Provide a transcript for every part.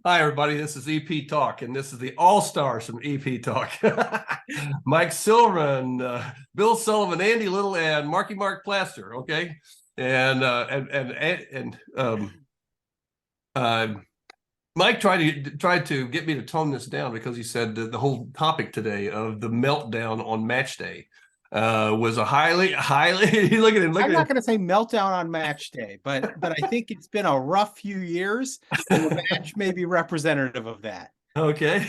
Hi, everybody. This is EP Talk, and this is the All-Stars from EP Talk. Mike Silverman, Bill Sullivan, Andy Little, and Mark Plaster. Okay, and Mike tried to get me to tone this down because he said the whole topic today of the meltdown on Match Day was a highly look at him. I'm not going to say meltdown on Match Day, but I think it's been a rough few years, and the match may be representative of that. Okay,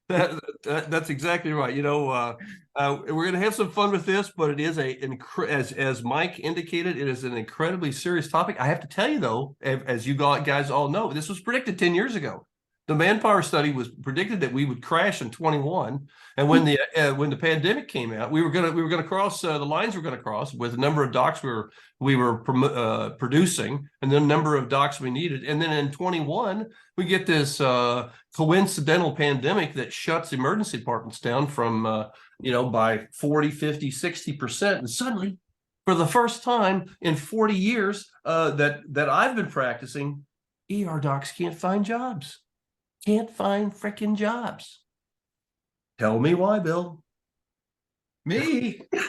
that's exactly right. You know, we're going to have some fun with this, but it is as Mike indicated, it is an incredibly serious topic. I have to tell you though, as you guys all know, this was predicted 10 years ago. The manpower study was predicted that we would crash in 21, and when the pandemic came out, we were gonna cross the lines. We're going to cross with the number of docs we were producing, and the number of docs we needed. And then in 21, we get this coincidental pandemic that shuts emergency departments down from by 40, 50, 60%, and suddenly, for the first time in 40 years that I've been practicing, ER docs can't find jobs. Can't find freaking jobs. Tell me why, Bill. Me. Okay,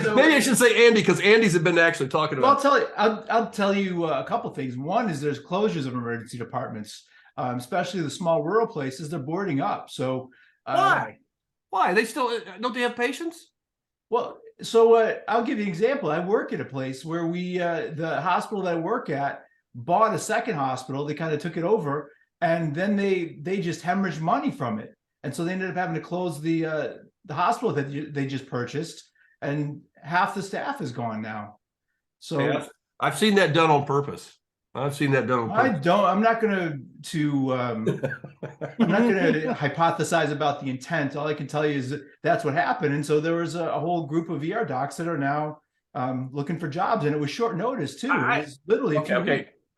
so maybe I should say Andy, because Andy's been actually talking about. I'll tell you a couple things. One is there's closures of emergency departments, especially the small rural places. They're boarding up. So why? They still don't they have patients? Well, so I'll give you an example. I work at a place where the hospital that I work at bought a second hospital. They kind of took it over, and then they just hemorrhaged money from it, and so they ended up having to close the hospital that they just purchased, and half the staff is gone now. So yeah, I've seen that done on purpose. I'm not going to hypothesize about the intent. All I can tell you is that's what happened, and so there was a whole group of ER docs that are now looking for jobs, and it was short notice too. It was literally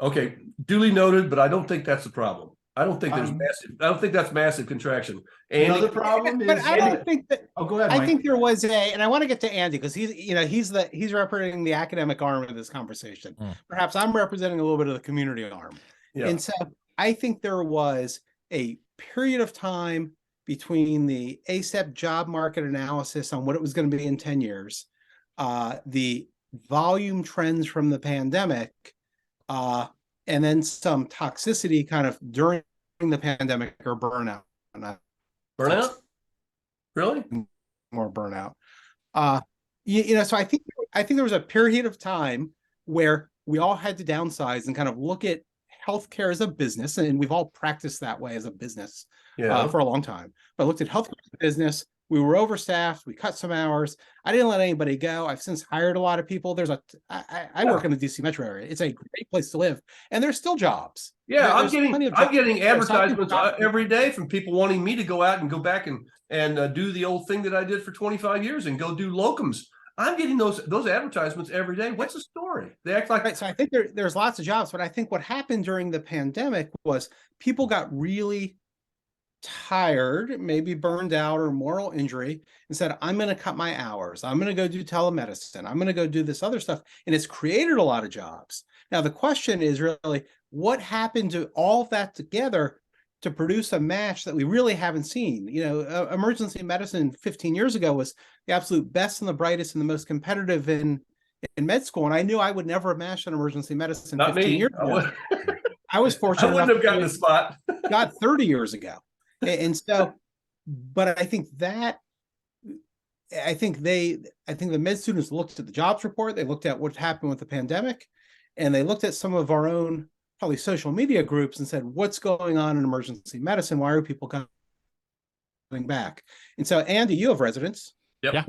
okay, duly noted, but I don't think that's the problem. I don't think there's I don't think that's massive contraction. Another problem is, but I don't think that. Oh, go ahead, Mike. I think there was and I want to get to Andy because he's representing the academic arm of this conversation. Perhaps I'm representing a little bit of the community arm. Yeah. And so I think there was a period of time between the ASAP job market analysis on what it was going to be in 10 years, the volume trends from the pandemic, and then some toxicity kind of during the pandemic or burnout. Burnout? Really? More burnout. So I think there was a period of time where we all had to downsize and kind of look at healthcare as a business, and we've all practiced that way as a business for a long time. But I looked at healthcare as a business. We were overstaffed. We cut some hours. I didn't let anybody go. I've since hired a lot of people. I work in the DC metro area. It's a great place to live, and there's still jobs. Yeah, I'm getting advertisements every day from people wanting me to go out and go back and do the old thing that I did for 25 years and go do locums. I'm getting those advertisements every day. What's the story? They act like So I think there's lots of jobs, but I think what happened during the pandemic was people got really tired, maybe burned out or moral injury, and said, I'm going to cut my hours. I'm going to go do telemedicine. I'm going to go do this other stuff. And it's created a lot of jobs. Now, the question is really, what happened to all of that together to produce a match that we really haven't seen? Emergency medicine 15 years ago was the absolute best and the brightest and the most competitive in med school. And I knew I would never have matched on emergency medicine 15 years ago. I was fortunate. I wouldn't have gotten a spot. Got 30 years ago. And so, but I think the med students looked at the jobs report. They looked at what happened with the pandemic, and they looked at some of our own probably social media groups and said, what's going on in emergency medicine? Why are people coming back? And so, Andy, you have residents. Yep.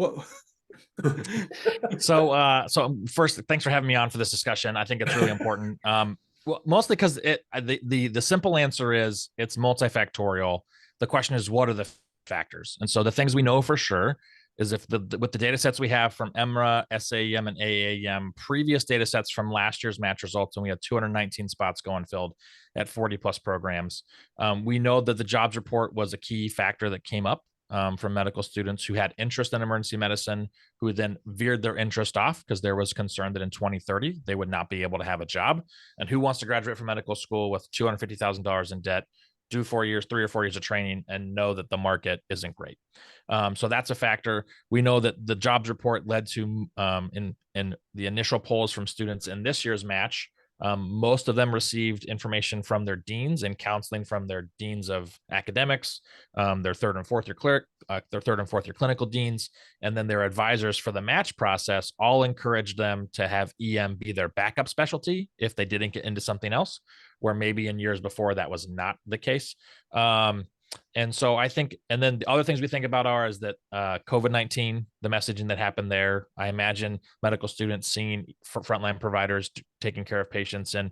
So first, thanks for having me on for this discussion. I think it's really important. Well, mostly because the simple answer is it's multifactorial. The question is, what are the factors? And so the things we know for sure is with the data sets we have from EMRA, SAEM, and AAM, previous data sets from last year's match results, and we had 219 spots going filled at 40 plus programs. We know that the jobs report was a key factor that came up from medical students who had interest in emergency medicine, who then veered their interest off because there was concern that in 2030 they would not be able to have a job. And who wants to graduate from medical school with $250,000 in debt, do 4 years, 3 or 4 years of training, and know that the market isn't great? So that's a factor. We know that the jobs report led to in the initial polls from students in this year's match, most of them received information from their deans and counseling from their deans of academics, their third and fourth year clinical deans, and then their advisors for the match process all encouraged them to have EM be their backup specialty if they didn't get into something else, where maybe in years before that was not the case. And so I think, and then the other things we think about is that COVID-19, the messaging that happened there. I imagine medical students seeing frontline providers taking care of patients in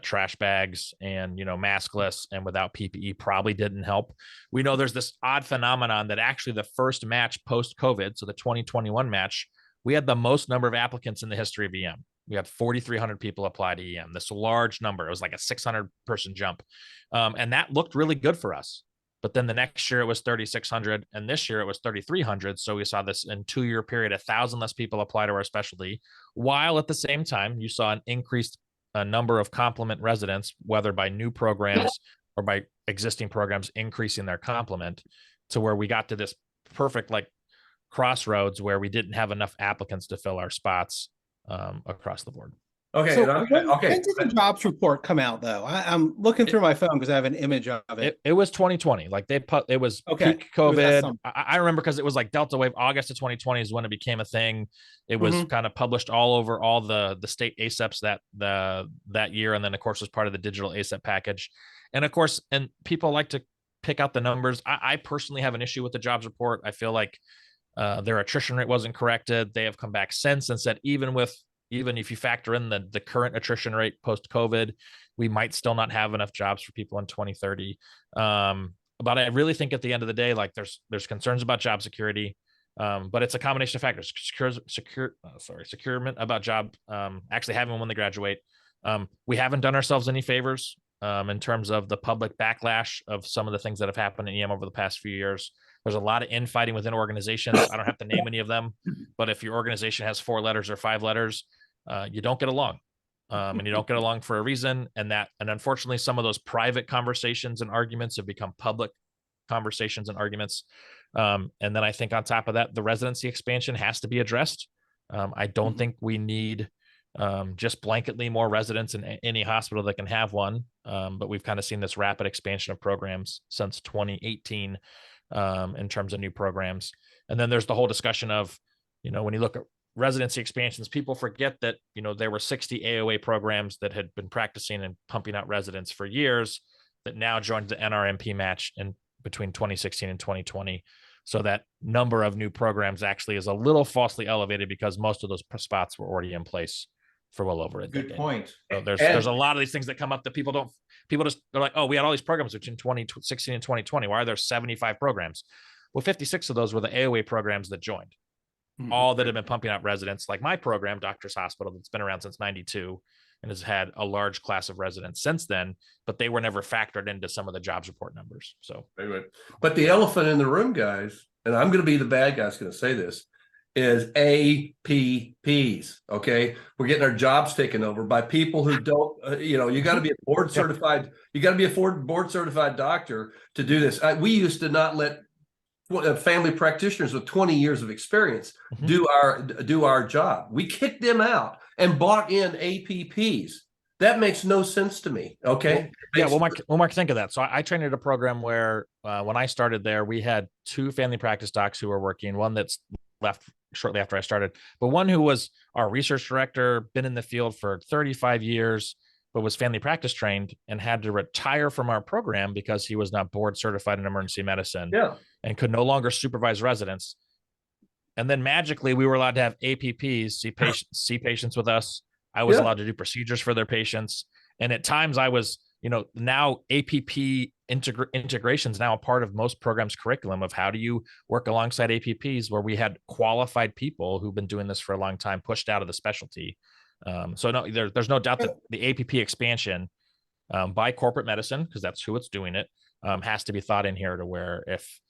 trash bags and, maskless and without PPE probably didn't help. We know there's this odd phenomenon that actually the first match post-COVID, so the 2021 match, we had the most number of applicants in the history of EM. We had 4,300 people apply to EM, this large number. It was like a 600 person jump. And that looked really good for us. But then the next year it was 3,600, and this year it was 3,300. So we saw this in 2-year period, 1,000 less people apply to our specialty, while at the same time you saw an increased number of complement residents, whether by new programs or by existing programs increasing their complement, to where we got to this perfect crossroads where we didn't have enough applicants to fill our spots across the board. Okay. So Okay. when did the jobs report come out, though? I'm looking through my phone because I have an image of it. It was 2020. It was peak COVID. I remember because it was like Delta wave. August of 2020 is when it became a thing. It was kind of published all over all the state ACEPs that year, and then of course was part of the digital ACEP package. And of course, and people like to pick out the numbers. I personally have an issue with the jobs report. I feel like their attrition rate wasn't corrected. They have come back since and said even if you factor in the current attrition rate post-COVID, we might still not have enough jobs for people in 2030. But I really think at the end of the day, there's concerns about job security, but it's a combination of factors. Securement about job, actually having one when they graduate. We haven't done ourselves any favors in terms of the public backlash of some of the things that have happened in EM over the past few years. There's a lot of infighting within organizations. I don't have to name any of them, but if your organization has 4 letters or 5 letters, you don't get along, and you don't get along for a reason. And unfortunately, some of those private conversations and arguments have become public conversations and arguments. And then I think on top of that, the residency expansion has to be addressed. I don't think we need just blanketly more residents in any hospital that can have one. But we've kind of seen this rapid expansion of programs since 2018. In terms of new programs. And then there's the whole discussion of, when you look at residency expansions, people forget that, there were 60 AOA programs that had been practicing and pumping out residents for years that now joined the NRMP match in between 2016 and 2020. So that number of new programs actually is a little falsely elevated because most of those spots were already in place for well over a decade. Good point. So there's a lot of these things that come up that they're like, oh, we had all these programs between 2016 and 2020. Why are there 75 programs? Well, 56 of those were the AOA programs that joined. All that have been pumping out residents, like my program, Doctors Hospital, that's been around since 92 and has had a large class of residents since then, but they were never factored into some of the jobs report numbers. So, but the elephant in the room, guys, and I'm going to be the bad guy that's going to say this, is APPs. Okay, we're getting our jobs taken over by people who don't. You got to be a board certified. You got to be a board certified doctor to do this. We used to not let family practitioners with 20 years of experience do our job. We kicked them out and bought in APPs. That makes no sense to me. Okay. Well, Mark, think of that. So I trained at a program where when I started there, we had 2 family practice docs who were working. One that's left shortly after I started, but one who was our research director, been in the field for 35 years, but was family practice trained and had to retire from our program because he was not board certified in emergency medicine and could no longer supervise residents. And then magically we were allowed to have APPs see patients with us. I was allowed to do procedures for their patients. And at times I was, now APP integration is now a part of most programs' curriculum of how do you work alongside APPs, where we had qualified people who've been doing this for a long time pushed out of the specialty. So no, there's no doubt that the APP expansion by corporate medicine, because that's who it's doing it, has to be thought in here to where if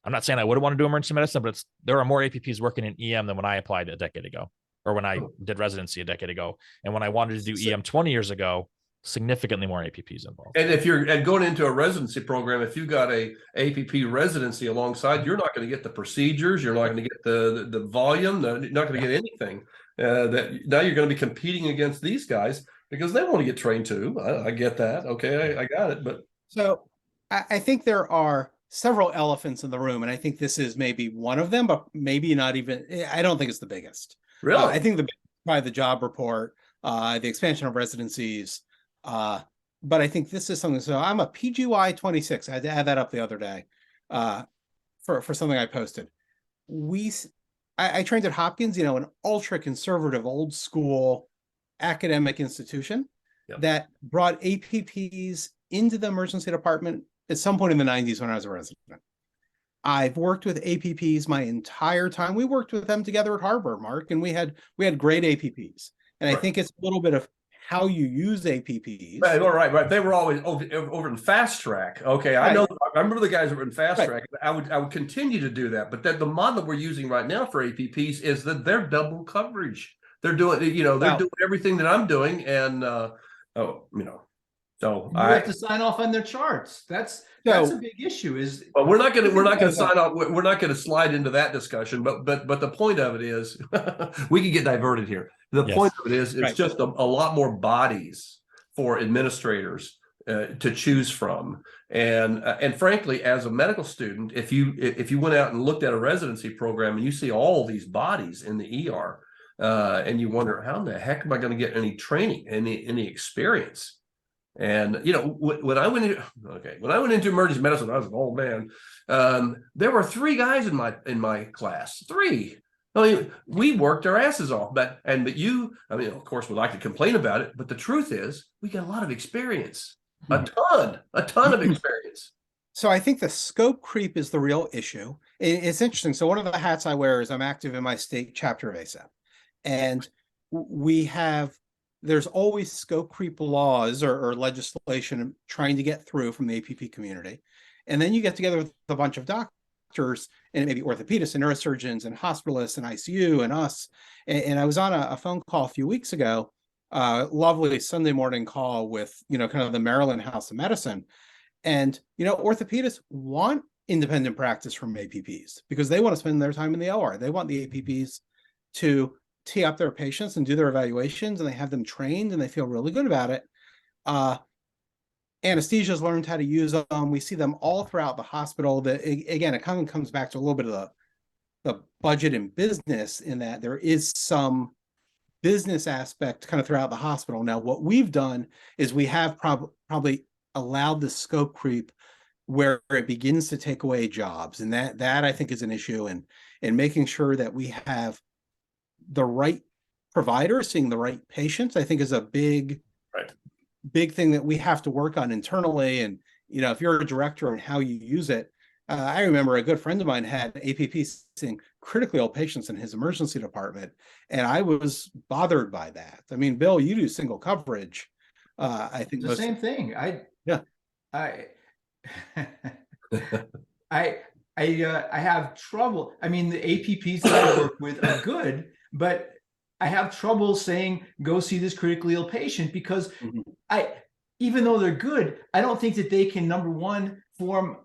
I'm not saying I wouldn't want to do emergency medicine, but there are more APPs working in EM than when I applied a decade ago, or when I did residency a decade ago. And when I wanted to do EM 20 years ago, significantly more APPs involved. And if you're going into a residency program, if you got a APP residency alongside, you're not going to get the procedures, you're not going to get the volume, you're not going to get anything. That now you're going to be competing against these guys because they want to get trained too. I get that. Okay, I got it. But so I think there are several elephants in the room, and I think this is maybe one of them, but maybe not even. I don't think it's the biggest. really, I think probably the job report, the expansion of residencies. But I think this is something. So I'm a PGY 26. I had to add that up the other day for something I posted. I trained at Hopkins, an ultra conservative, old school academic institution that brought APPs into the emergency department at some point in the 90s when I was a resident. I've worked with APPs my entire time. We worked with them together at Harvard, Mark, and we had great APPs. And I think it's a little bit of how you use APPs. Right. They were always over in fast track. Okay, I know. I remember the guys that were in fast track. I would continue to do that. But the model we're using right now for APPs is that they're double coverage. They're doing, they're doing everything that I'm doing, and so you have to sign off on their charts. That's a big issue. But we're not going to sign off. We're not going to slide into that discussion. But the point of it is, we can get diverted here. The point of it is, it's just a lot more bodies for administrators to choose from. And frankly, as a medical student, if you went out and looked at a residency program and you see all these bodies in the ER, and you wonder, how in the heck am I going to get any training, any experience? And when I went into emergency medicine, I was an old man. There were 3 guys in my class. 3. I mean, we worked our asses off, but you, of course, would like to complain about it, but the truth is, we got a lot of experience, a ton of experience. So I think the scope creep is the real issue. It's interesting. So one of the hats I wear is I'm active in my state chapter of ASAP, and there's always scope creep laws or legislation trying to get through from the APP community. And then you get together with a bunch of doctors and maybe orthopedists and neurosurgeons and hospitalists and ICU and us. And I was on a phone call a few weeks ago, lovely Sunday morning call with, kind of the Maryland House of Medicine. And, orthopedists want independent practice from APPs because they want to spend their time in the OR. They want the APPs to tee up their patients and do their evaluations, and they have them trained and they feel really good about it. Anesthesia's learned how to use them. We see them all throughout the hospital. Again, it kind of comes back to a little bit of the budget and business, in that there is some business aspect kind of throughout the hospital. Now, what we've done is we have probably allowed the scope creep where it begins to take away jobs. And that I think is an issue, and making sure that we have the right provider seeing the right patients, I think is a big thing that we have to work on internally. And if you're a director and how you use it, I remember a good friend of mine had APP seeing critically ill patients in his emergency department, and I was bothered by that. I mean, Bill, you do single coverage. I think the same thing. I have trouble. I mean, the APPs that I work with are good, but I have trouble saying, go see this critically ill patient, because even though they're good, I don't think that they can, number one, form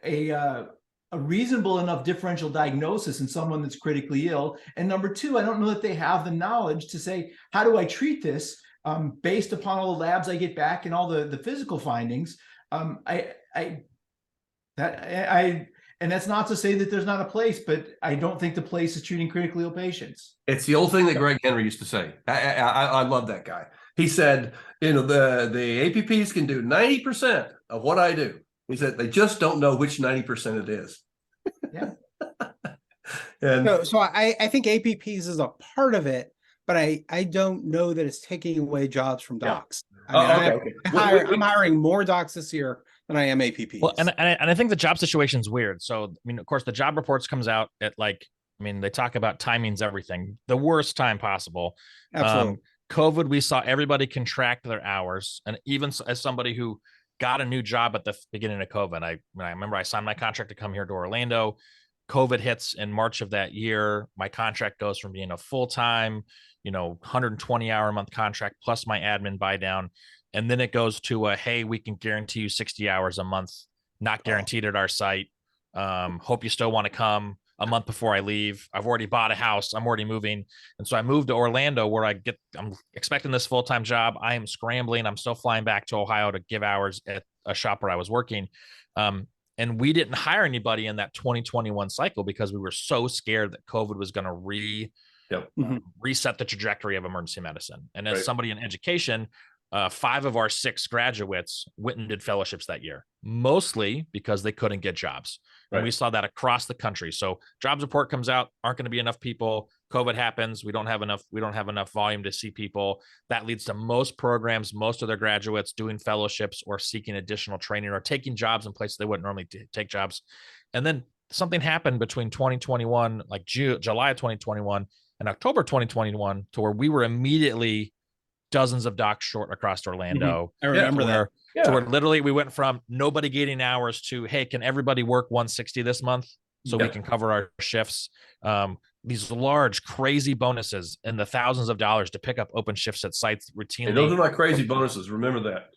a reasonable enough differential diagnosis in someone that's critically ill. And number two, I don't know that they have the knowledge to say, how do I treat this based upon all the labs I get back and all the physical findings. And that's not to say that there's not a place, but I don't think the place is treating critically ill patients. It's the old thing that Greg Henry used to say. I love that guy. He said, the APPs can do 90% of what I do. He said, they just don't know which 90% it is. Yeah. And so I think APPs is a part of it, but I don't know that it's taking away jobs from docs. Yeah. I'm hiring more docs this year than I am APPs. Well, and I think the job situation is weird. So, I mean, of course, the job reports comes out at they talk about timing's everything, the worst time possible. Absolutely. COVID, we saw everybody contract their hours. And even as somebody who got a new job at the beginning of COVID. I remember I signed my contract to come here to Orlando. COVID hits in March of that year. My contract goes from being a full-time, 120-hour a month contract plus my admin buy down. And then it goes to hey, we can guarantee you 60 hours a month, not guaranteed at our site. Hope you still want to come a month before I leave. I've already bought a house. I'm already moving. And so I moved to Orlando where I'm expecting this full-time job. I am scrambling. I'm still flying back to Ohio to give hours at a shop where I was working. And we didn't hire anybody in that 2021 cycle because we were so scared that COVID was going to reset the trajectory of emergency medicine. And as somebody in education, 5 of our 6 graduates went and did fellowships that year, mostly because they couldn't get jobs. And we saw that across the country. So jobs report comes out, aren't going to be enough people. COVID happens. We don't have enough volume to see people. That leads to most programs, most of their graduates doing fellowships or seeking additional training or taking jobs in places they wouldn't normally take jobs. And then something happened between 2021, like July of 2021 and October 2021, to where we were immediately dozens of docs short across Orlando. I remember that. To where literally we went from nobody getting hours to, hey, can everybody work 160 this month so we can cover our shifts? These large, crazy bonuses in the thousands of dollars to pick up open shifts at sites routinely. Hey, those are not crazy bonuses. Remember that.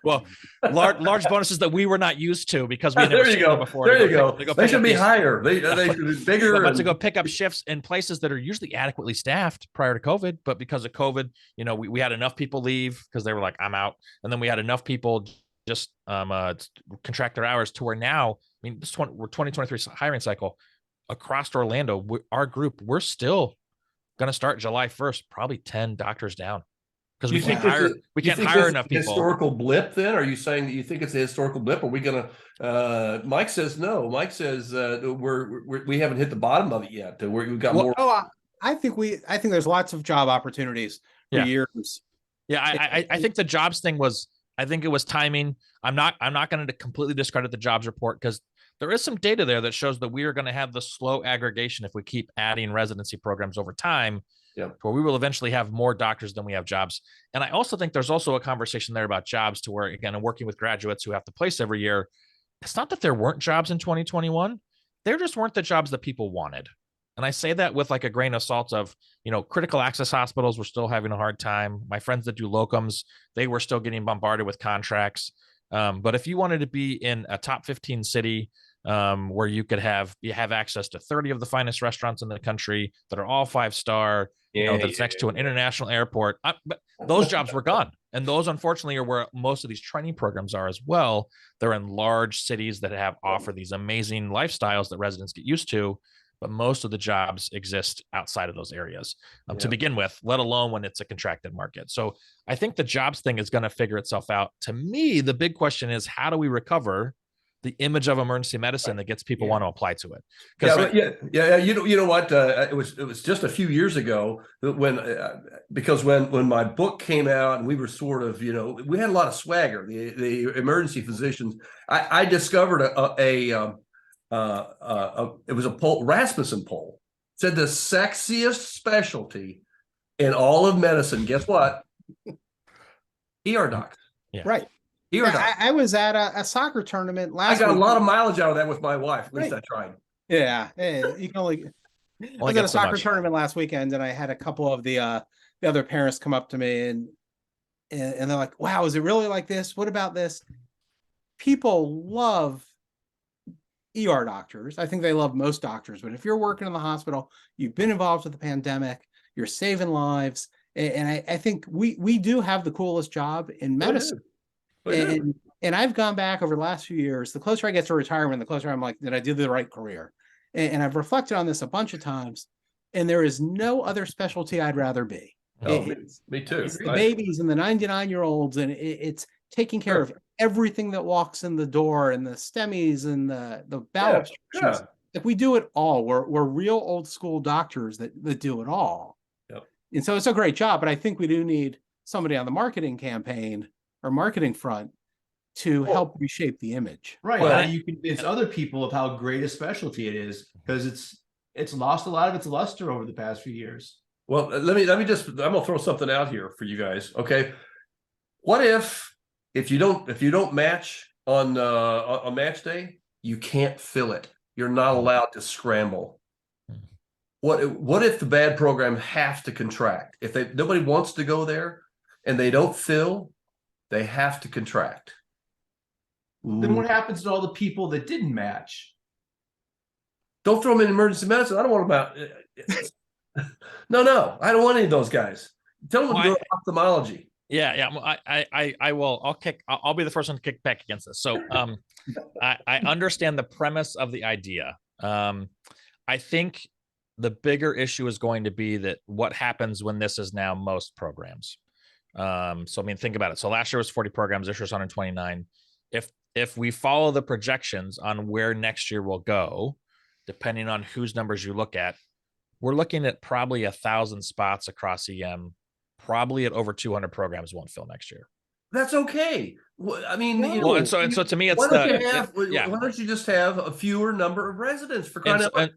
Well, large bonuses that we were not used to because we there you go. Before. There you go. They should be higher. They should be bigger. But to go pick up shifts in places that are usually adequately staffed prior to COVID, but because of COVID, we had enough people leave because they were like, I'm out, and then we had enough people just contract their hours to where now, we're 2023 hiring cycle across Orlando. Our group, we're still going to start July 1st, probably 10 doctors down. Because we can't hire enough people. Historical blip then? Are you saying that you think it's a historical blip? Are we going to Mike says no. Mike says we haven't hit the bottom of it yet. We've got more. I think there's lots of job opportunities for years. Yeah, I think the jobs thing I think it was timing. I'm not going to completely discredit the jobs report because there is some data there that shows that we are going to have the slow aggregation if we keep adding residency programs over time. Where we will eventually have more doctors than we have jobs. And I also think there's also a conversation there about jobs to where, again, I'm working with graduates who have to place every year. It's not that there weren't jobs in 2021. There just weren't the jobs that people wanted. And I say that with like a grain of salt of, critical access hospitals were still having a hard time. My friends that do locums, they were still getting bombarded with contracts. But if you wanted to be in a top 15 city, where you have access to 30 of the finest restaurants in the country that are all 5-star, that's next to an international airport. But those jobs were gone. And those, unfortunately, are where most of these training programs are as well. They're in large cities that offer these amazing lifestyles that residents get used to. But most of the jobs exist outside of those areas to begin with, let alone when it's a contracted market. So I think the jobs thing is going to figure itself out. To me, the big question is, how do we recover the image of emergency medicine that gets people want to apply to it? You know what? It was just a few years ago because when my book came out and we were sort of, we had a lot of swagger, the emergency physicians. I discovered it was a poll, Rasmussen poll, said the sexiest specialty in all of medicine. Guess what? ER docs. Yeah. Right. I was at a soccer tournament last week. I got a lot of mileage out of that with my wife. At least I tried. Yeah. You can only I was at a soccer tournament last weekend, and I had a couple of the other parents come up to me and they're like, wow, is it really like this? What about this? People love ER doctors. I think they love most doctors, but if you're working in the hospital, you've been involved with the pandemic, you're saving lives. And I think we do have the coolest job in medicine. And I've gone back over the last few years, the closer I get to retirement, the closer I'm like, did I do the right career? And I've reflected on this a bunch of times, and there is no other specialty I'd rather be. Me too. It's the babies and the 99-year-olds, and it's taking care of everything that walks in the door, and the STEMIs and the bowel obstructions. Like, we do it all. We're real old school doctors that do it all. And so it's a great job, but I think we do need somebody on the marketing campaign or marketing front to help reshape the image. Right. Well, you convince other people of how great a specialty it is, because it's lost a lot of its luster over the past few years. Well, let me just, I'm gonna throw something out here for you guys. Okay. What if if you don't match on match day, you can't fill it. You're not allowed to scramble. What if the bad program has to contract? If nobody wants to go there and they don't fill, they have to contract. Then what happens to all the people that didn't match? Don't throw them in emergency medicine. I don't want them out. No, I don't want any of those guys. Tell them to go to ophthalmology. Yeah. I will. I'll be the first one to kick back against this. So, I understand the premise of the idea. I think the bigger issue is going to be that what happens when this is now most programs. So I mean, think about it. So last year was 40 programs. This year's 129. If we follow the projections on where next year will go, depending on whose numbers you look at, we're looking at probably 1,000 spots across EM. Probably at over 200 programs won't fill next year. That's okay. I mean, well, and so to me, it's why don't you just have a fewer number of residents for crying out loud?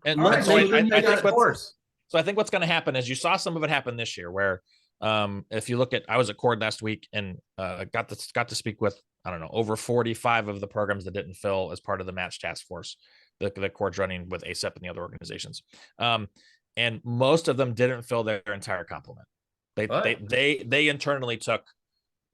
So I think what's going to happen is you saw some of it happen this year, where if you look at, I was at Cord last week and got to speak with, I don't know, over 45 of the programs that didn't fill as part of the match task force that Cord's running with ASEP and the other organizations, and most of them didn't fill their entire complement. They internally took,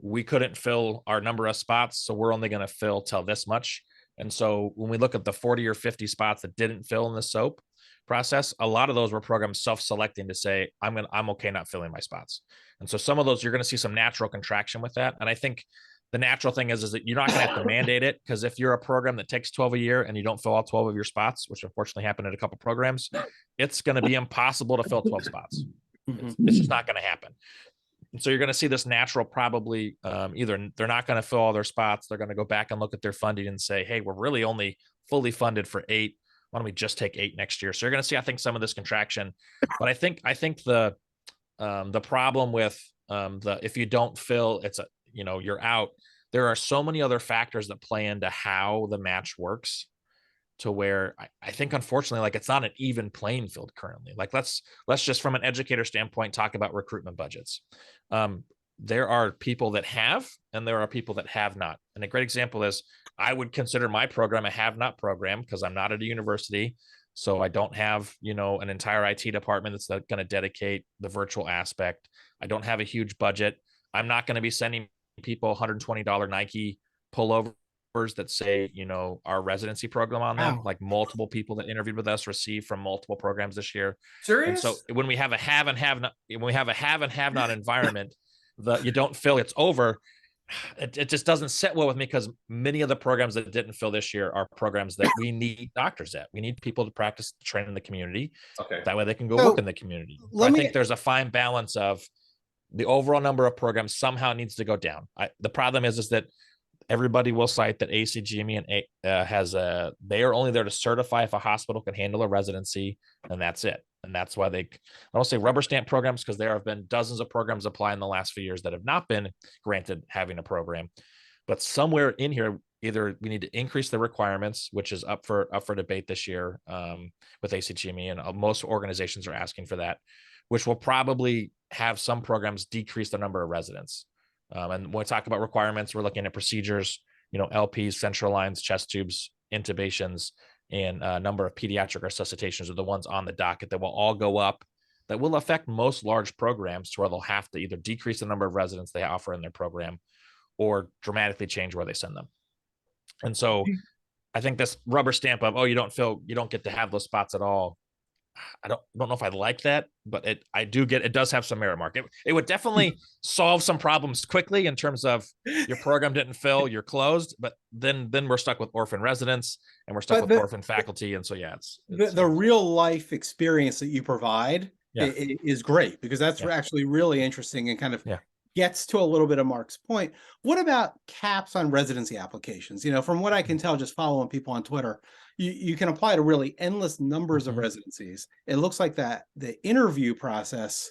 we couldn't fill our number of spots, so we're only going to fill till this much. And so when we look at the 40 or 50 spots that didn't fill in the SOAP process, a lot of those were programs self-selecting to say, I'm okay not filling my spots. And so some of those, you're going to see some natural contraction with that. And I think the natural thing is that you're not going to have to mandate it, because if you're a program that takes 12 a year and you don't fill all 12 of your spots, which unfortunately happened at a couple programs, it's going to be impossible to fill 12 spots. It's just not going to happen. And so you're going to see this natural, probably either they're not going to fill all their spots. They're going to go back and look at their funding and say, hey, we're really only fully funded for 8. Why don't we just take 8 next year? So you're going to see, I think, some of this contraction. But I think the problem with if you don't fill, you're out. There are so many other factors that play into how the match works, to where I think, unfortunately, like, it's not an even playing field currently. Like, let's just from an educator standpoint talk about recruitment budgets. There are people that have, and there are people that have not. And a great example is, I would consider my program a have not program, because I'm not at a university. So I don't have, an entire IT department that's going to dedicate the virtual aspect. I don't have a huge budget. I'm not going to be sending people $120 Nike pullovers that say, our residency program on them. Wow. Like, multiple people that interviewed with us received from multiple programs this year. Serious? And so when we have a have and have not, environment, you don't fill, it's over. It just doesn't sit well with me, because many of the programs that didn't fill this year are programs that we need doctors at. We need people to practice, train in the community. Okay. That way they can go work in the community. I think there's a fine balance of the overall number of programs somehow needs to go down. The problem is that everybody will cite that ACGME and they are only there to certify if a hospital can handle a residency, and that's it. And that's why I don't say rubber stamp programs, because there have been dozens of programs apply in the last few years that have not been granted having a program. But somewhere in here, either we need to increase the requirements, which is up for debate this year with ACGME, and most organizations are asking for that, which will probably have some programs decrease the number of residents. And when we talk about requirements, we're looking at procedures, LPs, central lines, chest tubes, intubations, and a number of pediatric resuscitations are the ones on the docket that will all go up, that will affect most large programs, to where they'll have to either decrease the number of residents they offer in their program or dramatically change where they send them. And so I think this rubber stamp of, you don't get to have those spots at all, I don't know if I like that, but it does have some merit, Mark. It would definitely solve some problems quickly in terms of your program didn't fill, you're closed, but then we're stuck with orphan residents, and we're stuck with orphan faculty. And so, it's the real life experience that you provide is great, because that's actually really interesting and kind of gets to a little bit of Mark's point. What about caps on residency applications? From what I can tell, just following people on Twitter, you can apply to really endless numbers of residencies. It looks like that the interview process,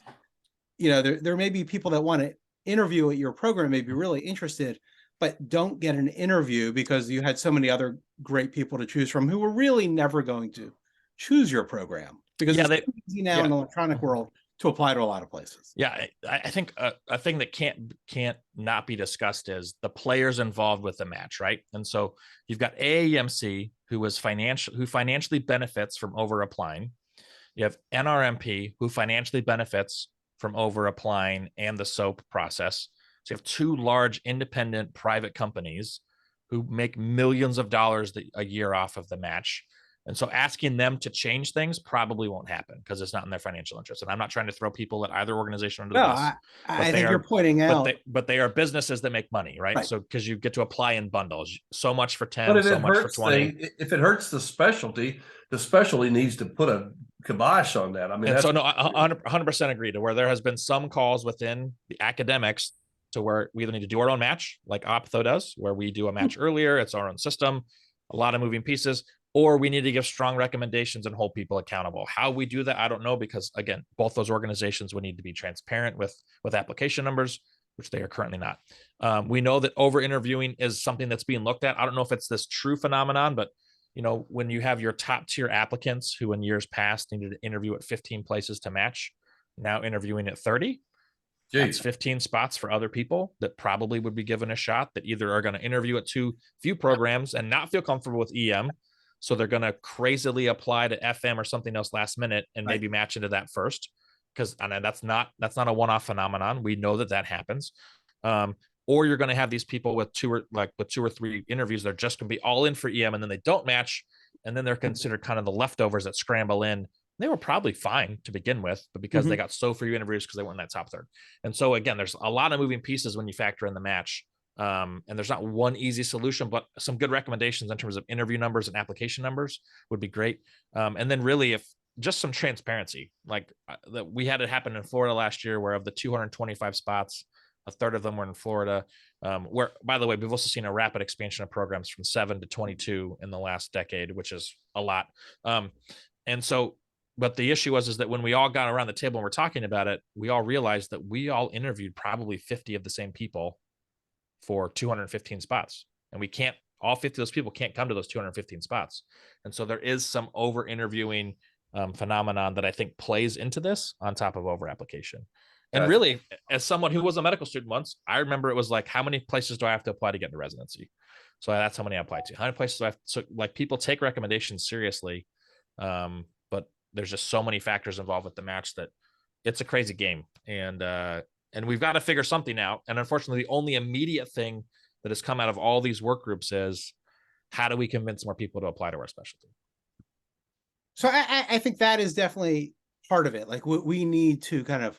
there may be people that want to interview at your program, may be really interested, but don't get an interview because you had so many other great people to choose from who were really never going to choose your program, because it's easy now in the electronic world to apply to a lot of places. Yeah, I think a thing that can't not be discussed is the players involved with the match, right? And so you've got AAMC who financially benefits from over applying. You have NRMP who financially benefits from over applying and the SOAP process. So you have two large independent private companies who make millions of dollars a year off of the match. And so asking them to change things probably won't happen because it's not in their financial interest. And I'm not trying to throw people at either organization under the No, bus. I think you're pointing out, but they are businesses that make money, right? Right. So because you get to apply in bundles, so much for 10, But if so it much for hurts 20. if it hurts the specialty needs to put a kibosh on that. I mean, And so no, 100% agree to where there has been some calls within the academics to where we either need to do our own match, like Optho does, where we do a match earlier, it's our own system, a lot of moving pieces, or we need to give strong recommendations and hold people accountable. How we do that, I don't know, because again, both those organizations would need to be transparent with application numbers, which they are currently not. We know that over interviewing is something that's being looked at. I don't know if it's this true phenomenon, but when you have your top tier applicants who in years past needed to interview at 15 places to match, now interviewing at 30, that's 15 spots for other people that probably would be given a shot, that either are going to interview at too few programs and not feel comfortable with EM. So they're going to crazily apply to FM or something else last minute and maybe match into that first. Because that's not a one-off phenomenon. We know that happens. Or you're going to have these people with two or three interviews. They're just going to be all in for EM and then they don't match. And then they're considered kind of the leftovers that scramble in. They were probably fine to begin with, but because they got so few interviews because they weren't in that top third. And so again, there's a lot of moving pieces when you factor in the match. And there's not one easy solution, but some good recommendations in terms of interview numbers and application numbers would be great. And then really, if just some transparency, like that we had it happen in Florida last year, where of the 225 spots, a third of them were in Florida, where, by the way, we've also seen a rapid expansion of programs from 7 to 22 in the last decade, which is a lot. And so, but the issue is that when we all got around the table and we're talking about it, we all realized that we all interviewed probably 50 of the same people for 215 spots. And we can't, all 50 of those people can't come to those 215 spots. And so there is some over interviewing phenomenon that I think plays into this on top of over application. And really, as someone who was a medical student once, I remember it was like, how many places do I have to apply to get into residency? So that's how many I applied to. How many places do I have to, so like people take recommendations seriously. But there's just so many factors involved with the match that it's a crazy game. And we've got to figure something out. And unfortunately, the only immediate thing that has come out of all these work groups is how do we convince more people to apply to our specialty? So I think that is definitely part of it. Like we need to kind of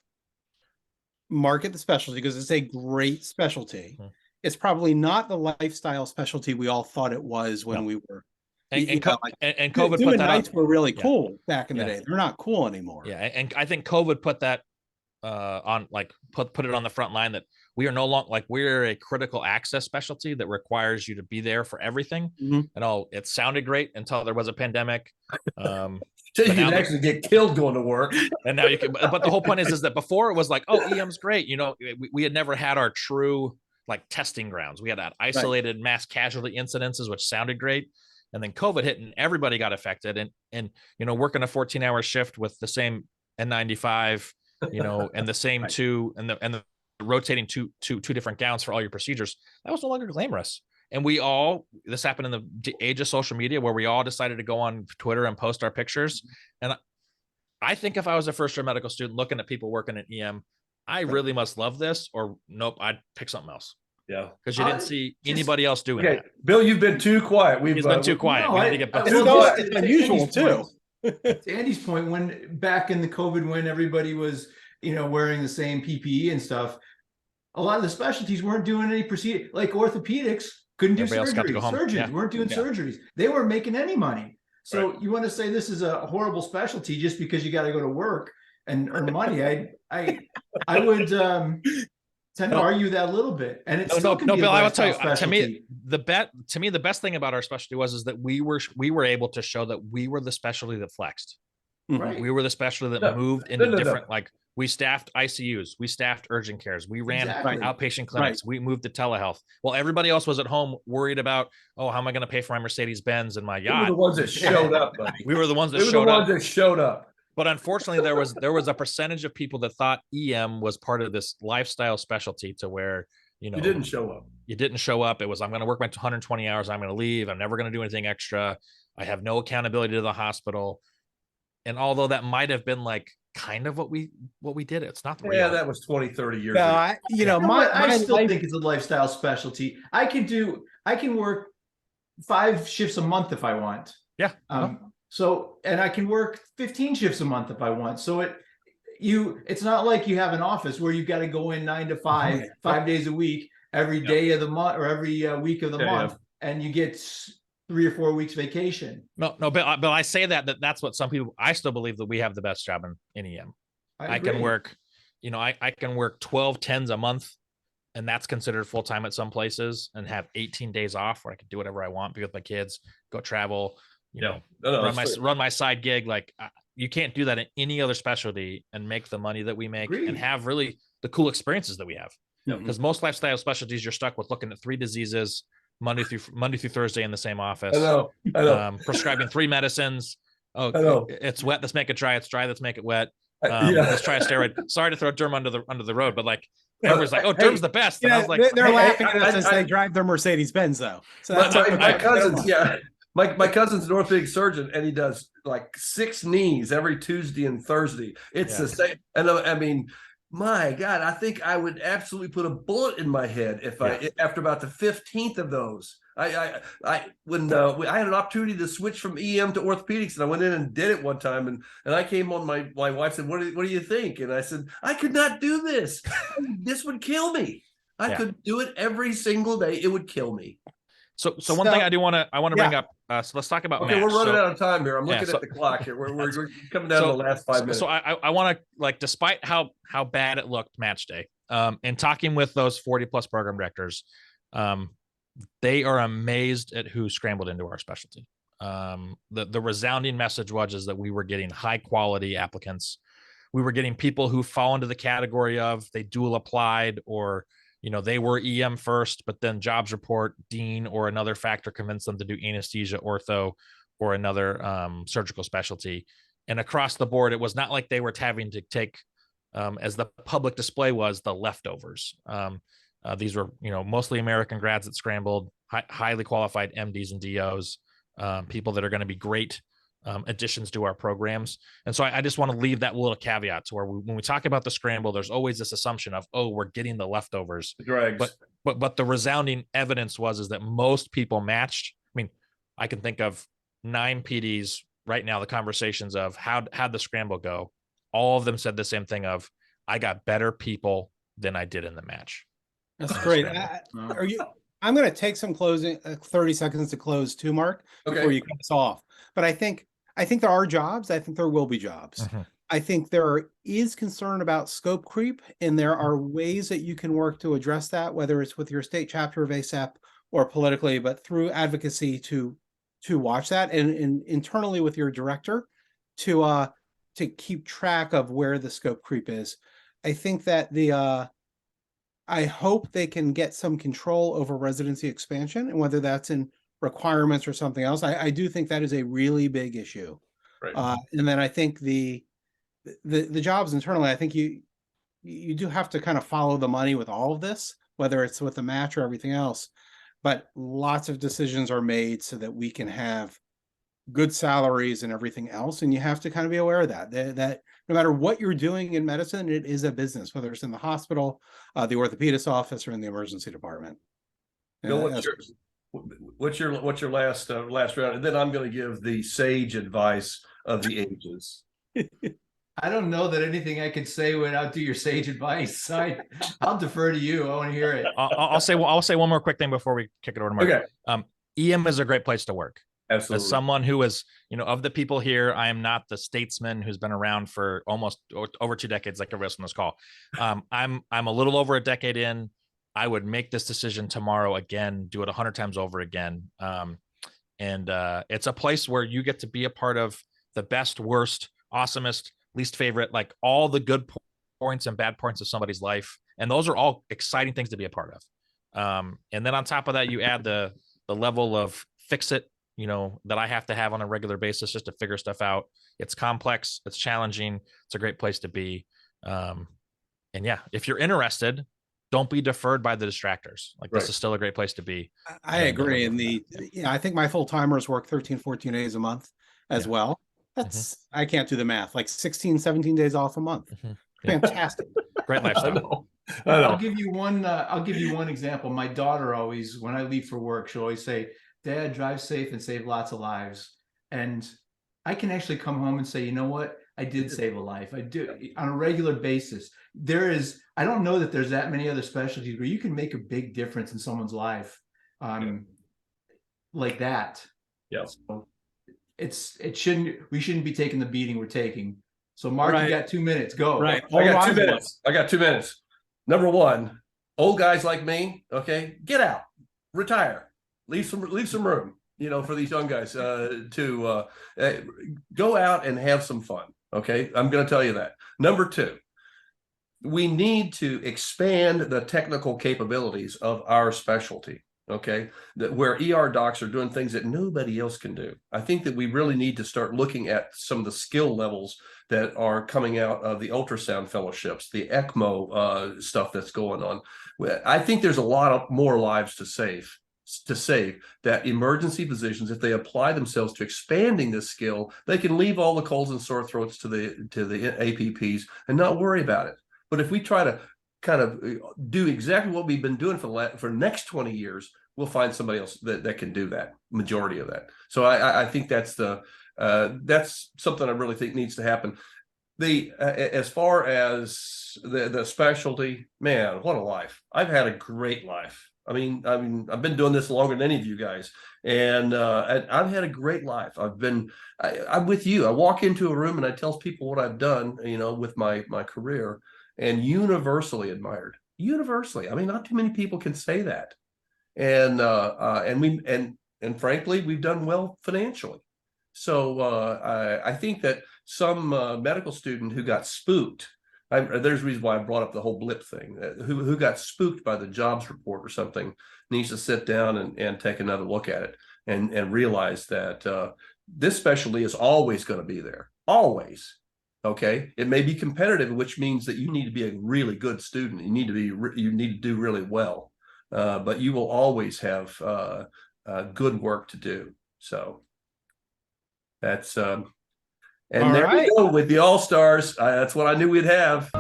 market the specialty because it's a great specialty. It's probably not the lifestyle specialty we all thought it was when we were. And COVID doing put that nights up. were really cool back in the day. They're not cool anymore. Yeah, and I think COVID put that on, like put it on the front line that we are no longer, like, we're a critical access specialty that requires you to be there for everything. And all, it sounded great until there was a pandemic. So you can actually get killed going to work. And now you can, but the whole point is that before it was like, oh, EM's great. We had never had our true like testing grounds. We had that isolated mass casualty incidences, which sounded great. And then COVID hit and everybody got affected. And working a 14-hour shift with the same N95, and the same two and the rotating two different gowns for all your procedures, that was no longer glamorous. And this happened in the age of social media where we all decided to go on Twitter and post our pictures. And I think if I was a first-year medical student looking at people working at EM, I really must love this, or nope, I'd pick something else. Yeah. Because you didn't see anybody else doing that. Bill, you've been too quiet. He's been too quiet. We need to get back. It's unusual too. To Andy's point, when back in the COVID, when everybody was, wearing the same PPE and stuff, a lot of the specialties weren't doing any procedure, like orthopedics couldn't do surgery. Surgeons weren't doing surgeries. They weren't making any money. So you want to say this is a horrible specialty just because you got to go to work and earn money? I would tend to argue that a little bit. And it's no, Bill, I will tell you, to me, the best thing about our specialty is that we were able to show that we were the specialty that flexed. Right. We were the specialty that moved into different, like, we staffed ICUs, we staffed urgent cares, we ran outpatient clinics, we moved to telehealth. Well, everybody else was at home worried about, how am I going to pay for my Mercedes Benz and my yacht? We were the ones that showed up, buddy. We were the ones that showed up. But unfortunately, there was a percentage of people that thought EM was part of this lifestyle specialty to where, you know, You didn't show up. You didn't show up. It was, I'm going to work my 120 hours. I'm going to leave. I'm never going to do anything extra. I have no accountability to the hospital. And although that might have been like kind of what we did, it's not the real. Yeah, that was 20, 30 years No, ago. I still life- think it's a lifestyle specialty. I can work 5 shifts a month if I want. Yeah. And I can work 15 shifts a month if I want. So it's not like you have an office where you've got to go in 9 to 5, 5 days a week, every day of the month or every week of the month, and you get 3 or 4 weeks vacation. No, but I say that's what some people, I still believe that we have the best job in EM. I can work, you know, I can work 12 10s a month, and that's considered full-time at some places, and have 18 days off where I can do whatever I want, be with my kids, go travel, you know, run my side gig. Like you can't do that in any other specialty and make the money that we make and have really the cool experiences that we have. Because most lifestyle specialties, you're stuck with looking at 3 diseases Monday through Thursday in the same office. I know. Prescribing 3 medicines. Oh, I know. It's wet. Let's make it dry. It's dry. Let's make it wet. Let's try a steroid. Sorry to throw derm under the road, but like everyone's like, oh, derm's the best. And I was like, they're laughing at us as they drive their Mercedes Benz, though. So my cousin's my cousin's an orthopedic surgeon, and he does like 6 knees every Tuesday and Thursday. It's the same. And I mean, my God, I think I would absolutely put a bullet in my head if after about the 15th of those. When I had an opportunity to switch from EM to orthopedics, and I went in and did it one time, and I came on, my wife said, what do you think? And I said, I could not do this. This would kill me. I could do it every single day. It would kill me. So one thing I want to bring up. So let's talk about. Okay, Match. we're running out of time here. I'm looking at the clock here. We're coming down to the last 5 minutes. So I want to, like, despite how bad it looked Match Day, and talking with those 40 plus program directors, they are amazed at who scrambled into our specialty. The resounding message was that we were getting high quality applicants. We were getting people who fall into the category of they dual applied, or you know, they were EM first, but then jobs report, dean, or another factor convinced them to do anesthesia, ortho, or another surgical specialty. And across the board, it was not like they were having to take, as the public display was, the leftovers. These were, you know, mostly American grads that scrambled, highly qualified MDs and DOs, people that are going to be great additions to our programs. And so I just want to leave that little caveat to where when we talk about the scramble, there's always this assumption of, oh, we're getting the leftovers. The dregs. But the resounding evidence is that most people matched. I mean, I can think of 9 PDs right now, the conversations of how'd the scramble go. All of them said the same thing of, I got better people than I did in the match. That's great. I'm going to take some closing 30 seconds to close too, Mark, before you cut us off. But I think there are jobs. I think there will be jobs. Mm-hmm. I think there is concern about scope creep, and there are ways that you can work to address that, whether it's with your state chapter of ASAP or politically, but through advocacy to watch that, and internally with your director to keep track of where the scope creep is. I think that I hope they can get some control over residency expansion, and whether that's in requirements or something else. I do think that is a really big issue. Right. And then I think the jobs internally, I think you do have to kind of follow the money with all of this, whether it's with the match or everything else. But lots of decisions are made so that we can have good salaries and everything else. And you have to kind of be aware of that no matter what you're doing in medicine, it is a business, whether it's in the hospital, the orthopedist office, or in the emergency department. Bill, what's your last round? And then I'm going to give the sage advice of the ages. I don't know that anything I could say went out to your sage advice. I'll defer to you. I want to hear it. I'll say one more quick thing before we kick it over to Mark. Okay. EM is a great place to work. Absolutely. As someone who is, you know, of the people here, I am not the statesman who's been around for almost over 2 decades, like everybody else on this call. I'm a little over a decade in. I would make this decision tomorrow again, do it 100 times over again. And it's a place where you get to be a part of the best, worst, awesomest, least favorite, like all the good points and bad points of somebody's life. And those are all exciting things to be a part of. And then on top of that, you add the level of fix it, that I have to have on a regular basis just to figure stuff out. It's complex, it's challenging, it's a great place to be. And yeah, if you're interested, don't be deferred by the distractors. Like this is still a great place to be. I agree. And I think my full timers work 13, 14 days a month as well. That's, I can't do the math, like 16, 17 days off a month. Fantastic. Great lifestyle. I know. I'll give you one example. My daughter always, when I leave for work, she'll always say, Dad, drive safe and save lots of lives. And I can actually come home and say, you know what? I did save a life. I do on a regular basis. I don't know that there's that many other specialties where you can make a big difference in someone's life like that. Yeah. So we shouldn't be taking the beating we're taking. So Mark, you got 2 minutes. Go. Right. I got 2 minutes. I got 2 minutes. Number one, old guys like me, okay, get out, retire. Leave some room, for these young guys to go out and have some fun. Okay, I'm going to tell you that. Number two, we need to expand the technical capabilities of our specialty. Okay, where ER docs are doing things that nobody else can do. I think that we really need to start looking at some of the skill levels that are coming out of the ultrasound fellowships, the ECMO stuff that's going on. I think there's a lot of more lives to save that emergency physicians, if they apply themselves to expanding this skill, they can leave all the colds and sore throats to the APPs and not worry about it. But if we try to kind of do exactly what we've been doing for the next 20 years, we'll find somebody else that can do that, majority of that. So I think that's something I really think needs to happen. As far as the specialty, man, what a life. I've had a great life. I mean, I've been doing this longer than any of you guys, and I've had a great life. I'm with you. I walk into a room and I tell people what I've done, with my career, and universally admired. Universally, I mean, not too many people can say that, and frankly, we've done well financially. So I think that some medical student who got spooked. There's a reason why I brought up the whole blip thing. Who got spooked by the jobs report or something needs to sit down and take another look at it and realize that this specialty is always going to be there. Always. Okay. It may be competitive, which means that you need to be a really good student. You need to do really well. But you will always have good work to do. So that's and there we go with the All-Stars. That's what I knew we'd have.